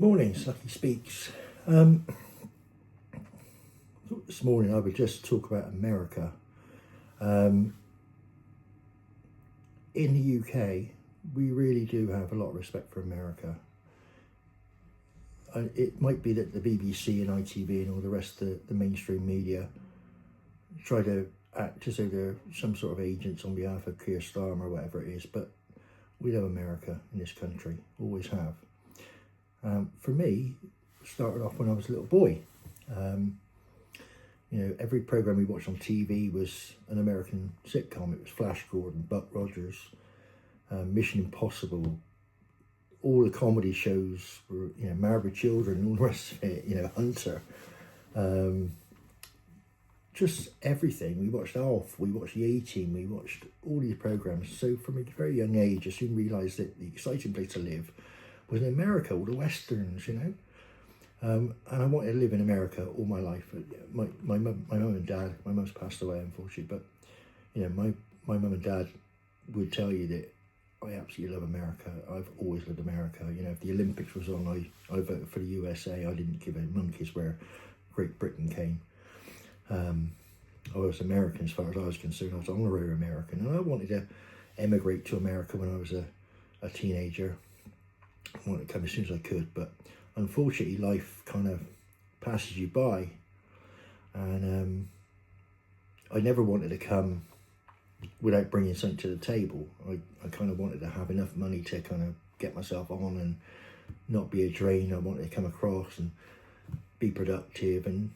Morning, Sucky Speaks. This morning I would just talk about America. In the UK, we really do have a lot of respect for America. It might be that the BBC and ITV and all the rest of the mainstream media try to act as though they're some sort of agents on behalf of Keir Starmer or whatever it is, but we love America in this country, always have. For me, it started off when I was a little boy. Every program we watched on TV was an American sitcom. It was Flash Gordon, Buck Rogers, Mission Impossible. All the comedy shows were, Married with Children and all the rest of it, Hunter. Just everything. We watched Alf, we watched The A-Team, we watched all these programs. So from a very young age, I soon realised that the exciting place to live was in America, all the westerns, and I wanted to live in America all my life. My mum and dad, my mum's passed away unfortunately, but my mum and dad would tell you that I absolutely love America. I've always loved America. If the Olympics was on, I voted for the USA. I didn't give a monkey's where Great Britain came. I was American as far as I was concerned. I was honorary American, and I wanted to emigrate to America when I was a teenager. I wanted to come as soon as I could, but unfortunately life kind of passes you by, and I never wanted to come without bringing something to the table. I kind of wanted to have enough money to kind of get myself on and not be a drain. I wanted to come across and be productive and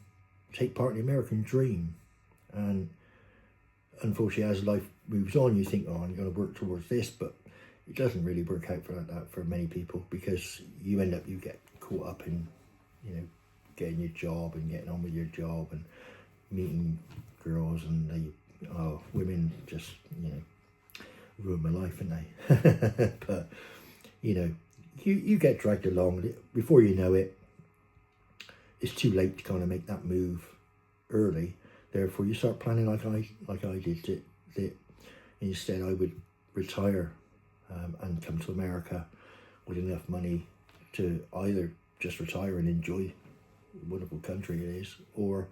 take part in the American dream. And unfortunately, as life moves on, you think, oh, I'm going to work towards this, but it doesn't really work out like that for many people, because you get caught up in, getting your job and getting on with your job and meeting girls, and women just, ruin my life, and they. But, you get dragged along. Before you know it, it's too late to kind of make that move early. Therefore, you start planning like I did. That instead I would retire and come to America with enough money to either just retire and enjoy the wonderful country it is, or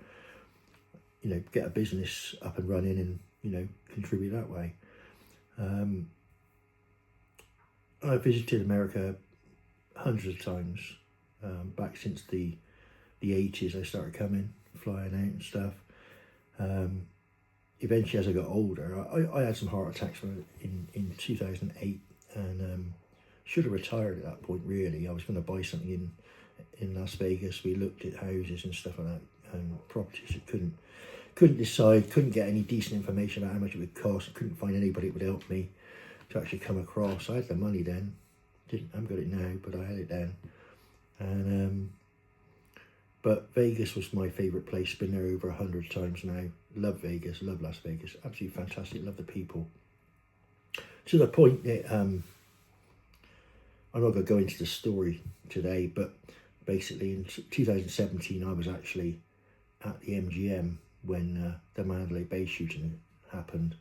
get a business up and running and contribute that way. I visited America hundreds of times back since the 80s. I started coming, flying out and stuff. Eventually, as I got older, I had some heart attacks in 2008, and should have retired at that point, really. I was going to buy something in Las Vegas. We looked at houses and stuff like that, and properties. Couldn't decide, couldn't get any decent information about how much it would cost. Couldn't find anybody that would help me to actually come across. I had the money then. I haven't got it now, but I had it then. And but Vegas was my favourite place. Been there over 100 times now. Love Vegas, love Las Vegas. Absolutely fantastic. Love the people. To the point that I'm not going to go into the story today, but basically in 2017 I was actually at the MGM when the Mandalay Bay shooting happened.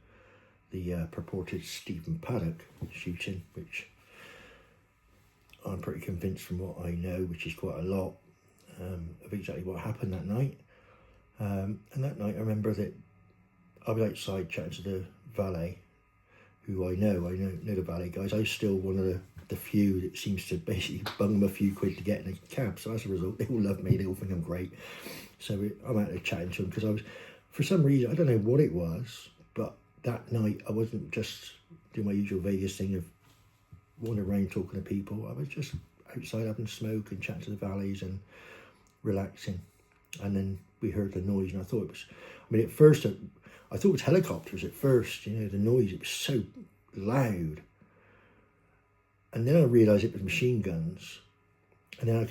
The purported Stephen Paddock shooting, which I'm pretty convinced from what I know, which is quite a lot, of exactly what happened that night. And that night I remember that I was outside chatting to the valet, who I know the valet guys. I was still one of the few that seems to basically bung them a few quid to get in a cab. So as a result, they all love me, they all think I'm great. So I'm out there chatting to them, because I was, for some reason, I don't know what it was, but that night I wasn't just doing my usual Vegas thing of wandering around talking to people. I was just outside having a smoke and chatting to the valets and relaxing. And then we heard the noise, and I thought it was, at first I thought it was helicopters at first, the noise, it was so loud. And then I realised it was machine guns, and then I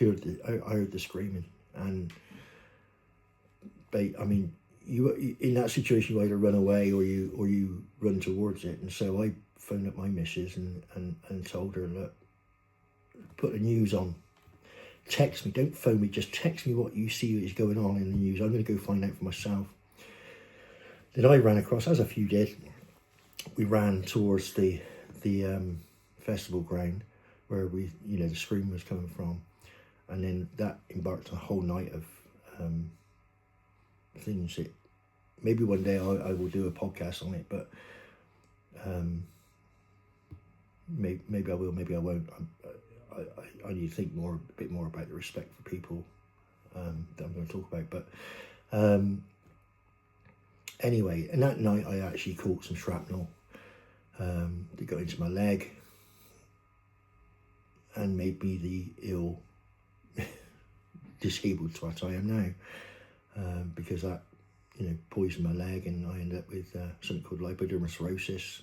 heard the screaming. And you in that situation, you either run away or you run towards it. And so I phoned up my missus and told her, look, put the news on. Text me, don't phone me, just text me what you see is going on in the news. I'm going to go find out for myself. Then I ran across, as a few did, we ran towards the festival ground where the scream was coming from. And then that embarked on a whole night of things that maybe one day I will do a podcast on it, but maybe I will, maybe I won't. I need to think a bit more about the respect for people that I'm going to talk about. But anyway, and that night I actually caught some shrapnel that got into my leg and made me the ill, disabled twat I am now, because that, poisoned my leg, and I ended up with something called lipodermal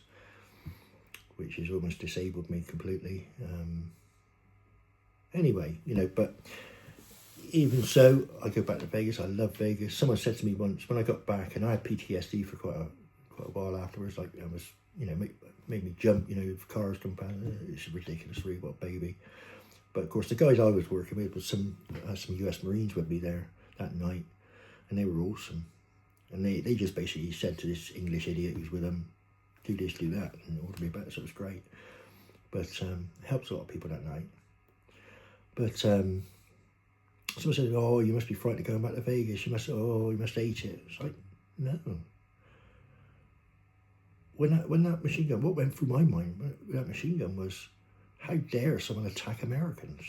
which has almost disabled me completely. Anyway, but even so, I go back to Vegas. I love Vegas. Someone said to me once when I got back, and I had PTSD for quite a while afterwards. Like I was, made me jump. If cars come past, it's ridiculous, really, what baby. But of course, the guys I was working with was some US Marines with me there that night, and they were awesome. And they just basically said to this English idiot who's with them, do this, do that, and order me back. So it was great. But it helps a lot of people that night. But someone said, "Oh, you must be frightened of going back to Vegas. You must hate it." It's like, no. When that machine gun, what went through my mind with that machine gun was, how dare someone attack Americans?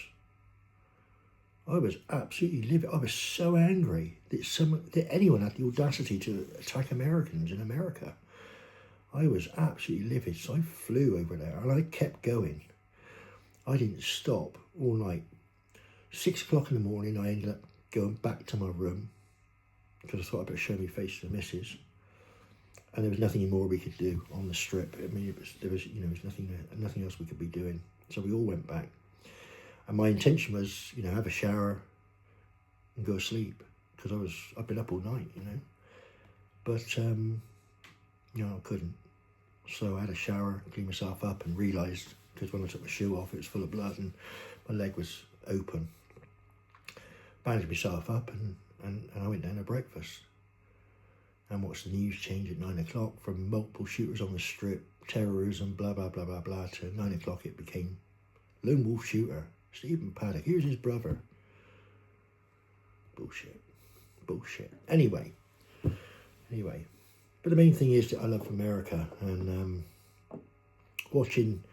I was absolutely livid. I was so angry that anyone had the audacity to attack Americans in America. I was absolutely livid, so I flew over there and I kept going. I didn't stop all night. 6 o'clock in the morning, I ended up going back to my room because I thought I'd better show my face to the missus. And there was nothing more we could do on the strip. I mean, there was nothing else we could be doing. So we all went back. And my intention was, have a shower and go to sleep because I'd been up all night, But, I couldn't. So I had a shower, cleaned myself up and realised, because when I took my shoe off, it was full of blood and my leg was open. Bandaged myself up and I went down to breakfast and watched the news change at 9 o'clock from multiple shooters on the strip, terrorism, blah, blah, blah, blah, blah, to 9 o'clock it became lone wolf shooter, Stephen Paddock, here's his brother. Bullshit. Anyway. But the main thing is that I love America, and watching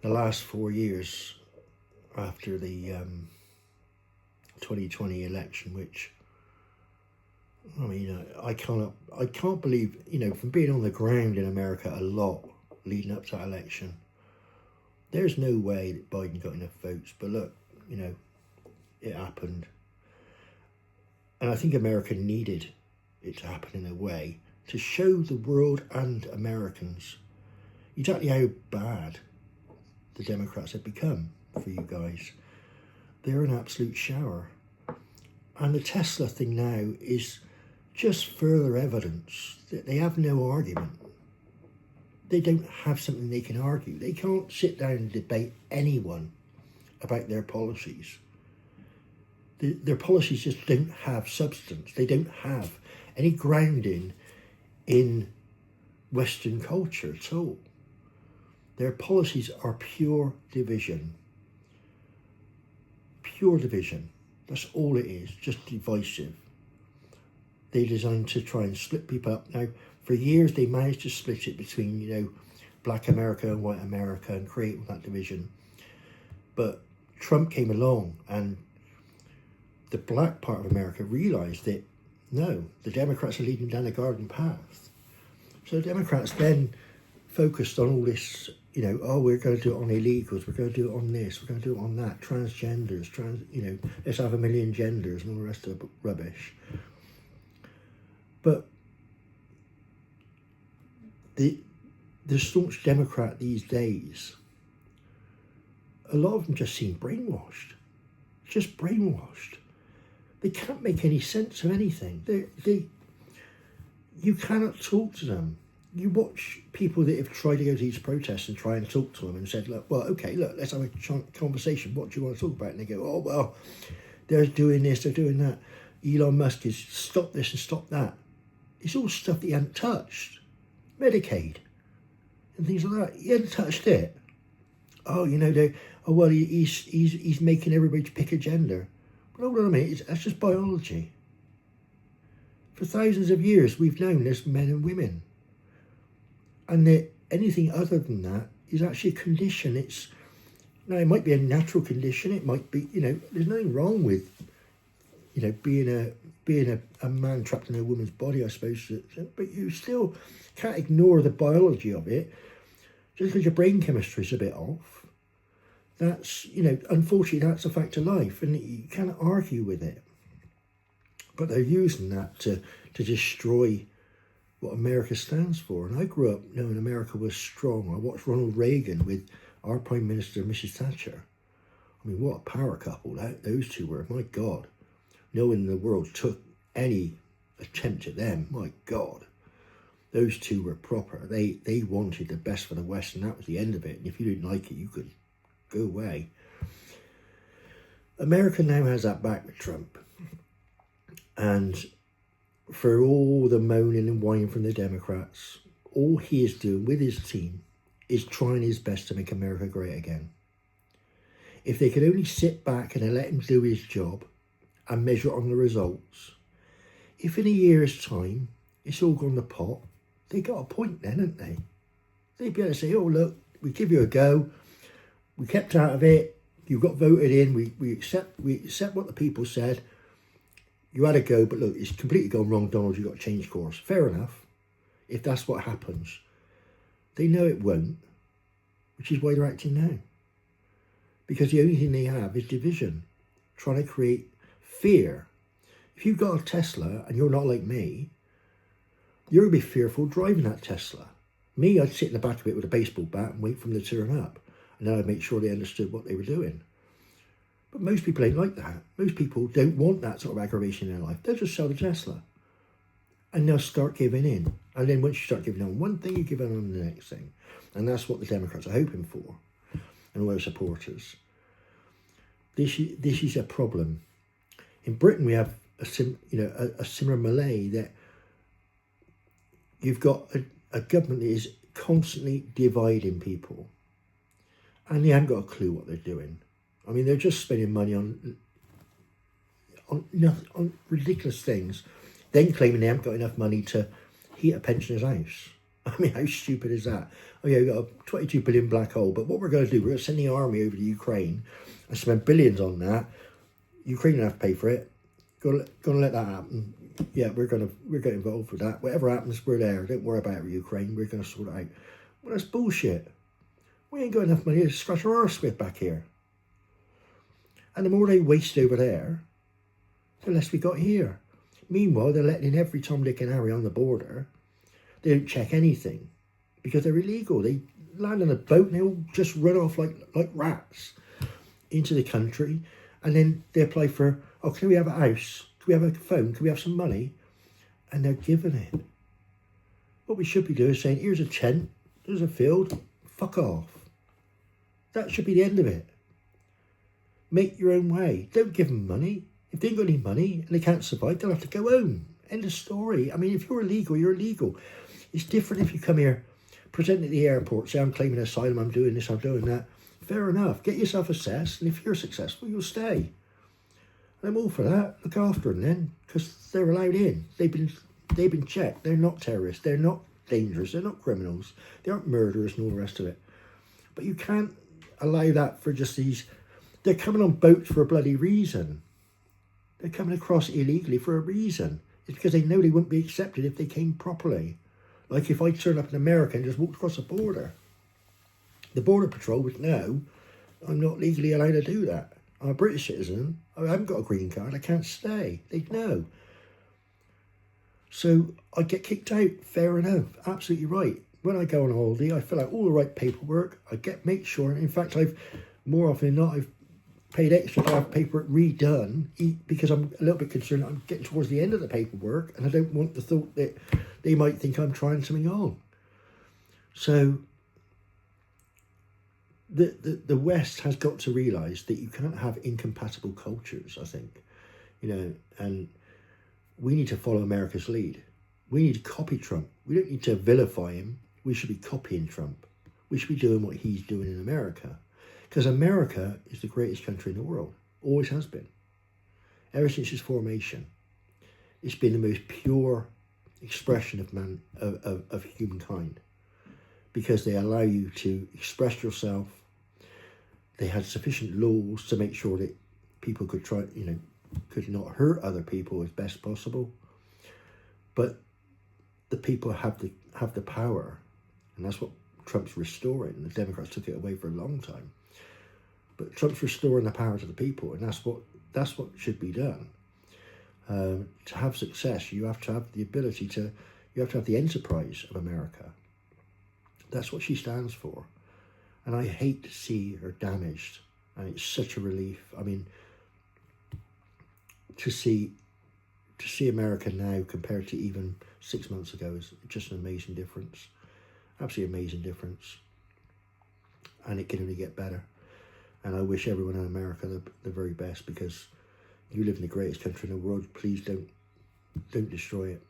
the last 4 years after the 2020 election, which, I can't believe, from being on the ground in America a lot leading up to that election, there's no way that Biden got enough votes. But look, it happened. And I think America needed it to happen in a way to show the world and Americans exactly how bad the Democrats have become for you guys. They're an absolute shower. And the Tesla thing now is just further evidence that they have no argument. They don't have something they can argue. They can't sit down and debate anyone about their policies. Their policies just don't have substance. They don't have any grounding in Western culture at all. Their policies are pure division. Pure division. That's all it is, just divisive. They're designed to try and split people up. Now, for years, they managed to split it between, black America and white America and create that division. But Trump came along and the black part of America realised that, no, the Democrats are leading down a garden path. So the Democrats then focused on all this, we're going to do it on illegals, we're going to do it on this, we're going to do it on that, transgenders, let's have 1 million genders and all the rest of the rubbish. But the staunch Democrat these days, a lot of them just seem brainwashed. Just brainwashed. They can't make any sense of anything. You cannot talk to them. You watch people that have tried to go to these protests and try and talk to them and said, let's have a conversation. What do you want to talk about? And they go, oh, well, they're doing this, they're doing that. Elon Musk is stop this and stop that. It's all stuff that he hadn't touched. Medicaid and things like that. He hadn't touched it. Oh, well, he's making everybody pick a gender. But hold on a minute, that's just biology. For thousands of years, we've known there's men and women. And that anything other than that is actually a condition. Now, it might be a natural condition. It might be, there's nothing wrong with, being a man trapped in a woman's body, I suppose. But you still can't ignore the biology of it. Just because your brain chemistry is a bit off, that's, unfortunately, that's a fact of life. And you can't argue with it. But they're using that to destroy what America stands for. And I grew up knowing America was strong. I watched Ronald Reagan with our Prime Minister, Mrs. Thatcher. I mean, what a power couple those two were. My God. No one in the world took any attempt at them. My God. Those two were proper. They wanted the best for the West, and that was the end of it. And if you didn't like it, you could go away. America now has that back with Trump. And for all the moaning and whining from the Democrats, all he is doing with his team is trying his best to make America great again. If they could only sit back and let him do his job and measure on the results, if in a year's time it's all gone to pot, they got a point then, haven't they? They'd be able to say, oh, look, we give you a go. We kept out of it. You got voted in. We accept what the people said. You had a go, but look, it's completely gone wrong, Donald. You've got to change course. Fair enough, if that's what happens. They know it won't, which is why they're acting now. Because the only thing they have is division, trying to create fear. If you've got a Tesla and you're not like me, you're going to be fearful driving that Tesla. Me, I'd sit in the back of it with a baseball bat and wait for them to turn up. And then I'd make sure they understood what they were doing. But most people ain't like that. Most people don't want that sort of aggravation in their life. They'll just sell the Tesla. And they'll start giving in. And then once you start giving on one thing, you give in on the next thing. And that's what the Democrats are hoping for. And all their supporters. This is a problem. In Britain, we have a similar malay that you've got a government that is constantly dividing people. And they haven't got a clue what they're doing. I mean, they're just spending money on ridiculous things, then claiming they haven't got enough money to heat a pensioner's house. I mean, how stupid is that? Oh yeah, we've got a 22 billion black hole, but what we're going to do, we're going to send the army over to Ukraine and spend billions on that. Ukraine will have to pay for it. Going to let that happen. Yeah, we're going to get involved with that. Whatever happens, we're there. Don't worry about Ukraine. We're going to sort it out. Well, that's bullshit. We ain't got enough money to scratch our arse with back here. And the more they waste over there, the less we got here. Meanwhile, they're letting in every Tom, Dick and Harry on the border. They don't check anything because they're illegal. They land on a boat and they all just run off like rats into the country. And then they apply for, oh, can we have a house? Can we have a phone? Can we have some money? And they're giving it. What we should be doing is saying, here's a tent, there's a field, fuck off. That should be the end of it. Make your own way. Don't give them money. If they ain't got any money and they can't survive, they'll have to go home. End of story. I mean, if you're illegal, you're illegal. It's different if you come here, present at the airport, say, I'm claiming asylum, I'm doing this, I'm doing that. Fair enough. Get yourself assessed, and if you're successful, you'll stay. I'm all for that. Look after them then, because they're allowed in. They've been checked. They're not terrorists. They're not dangerous. They're not criminals. They aren't murderers and all the rest of it. But you can't allow that for just these. They're coming on boats for a bloody reason. They're coming across illegally for a reason. It's because they know they wouldn't be accepted if they came properly. Like if I turned up in America and just walked across the border. The Border Patrol would know I'm not legally allowed to do that. I'm a British citizen. I haven't got a green card. I can't stay. They'd know. So I get kicked out. Fair enough. Absolutely right. When I go on holiday, I fill out all the right paperwork. Make sure. In fact, more often than not, I've paid extra to have paperwork redone because I'm a little bit concerned I'm getting towards the end of the paperwork and I don't want the thought that they might think I'm trying something on. So the West has got to realise that you can't have incompatible cultures, I think. And we need to follow America's lead. We need to copy Trump. We don't need to vilify him. We should be copying Trump. We should be doing what he's doing in America. Because America is the greatest country in the world, always has been. Ever since its formation, it's been the most pure expression of humankind, because they allow you to express yourself. They had sufficient laws to make sure that people could could not hurt other people as best possible. But the people have the power, and that's what Trump's restoring. The Democrats took it away for a long time, but Trump's restoring the power to the people, and that's what should be done. To have success, you have to have the ability to, you have to have the enterprise of America. That's what she stands for. And I hate to see her damaged. And it's such a relief. I mean, to see America now compared to even 6 months ago is just an amazing difference. Absolutely amazing difference. And it can only get better. And I wish everyone in America the very best, because you live in the greatest country in the world. Please don't destroy it.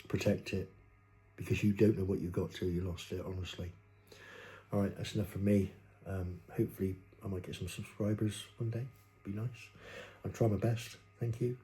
Protect it, because you don't know what you got till you lost it, honestly. All right, that's enough from me. Hopefully I might get some subscribers one day. Be nice. I'll try my best. Thank you.